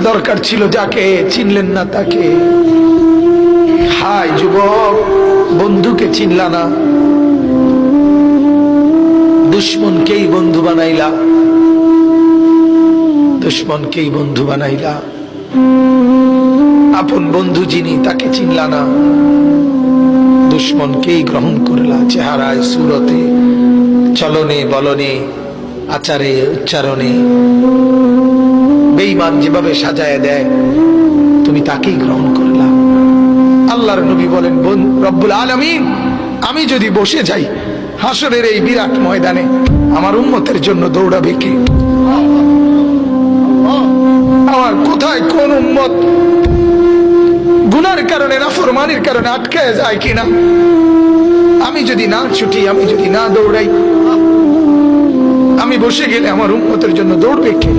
দরকার ছিল যাকে, চিনলেন না তাকে। হায় যুবক, বন্ধুকে চিনলা না, দুশ্মনকেই বন্ধু বানাইলা, দুশ্মনকেই বন্ধু বানাইলা। আপন বন্ধু যিনি তাকে চিনলা না, দুশ্মনকেই গ্রহণ করলা। চেহারায়, সুরতে, চলনে বলনে, আচারে উচ্চারণে বেঈমান যেভাবে সাজায় দেয়, তুমি তাকেই গ্রহণ করলা। আল্লাহর নবী বলেন, রব্বুল আলামিন, আমি যদি বসে যাই হাসরের এই বিরাট ময়দানে, আমার উম্মতের জন্য দৌড়াবে কে? আমার কোথায় কোন উম্মত গুনার কারণে, নাফরমানির কারণে আটকায় যায় কিনা? আমি যদি না ছুটি, আমি যদি না দৌড়াই, আমি বসে গেলে আমার উম্মতের জন্য দৌড়বে কে?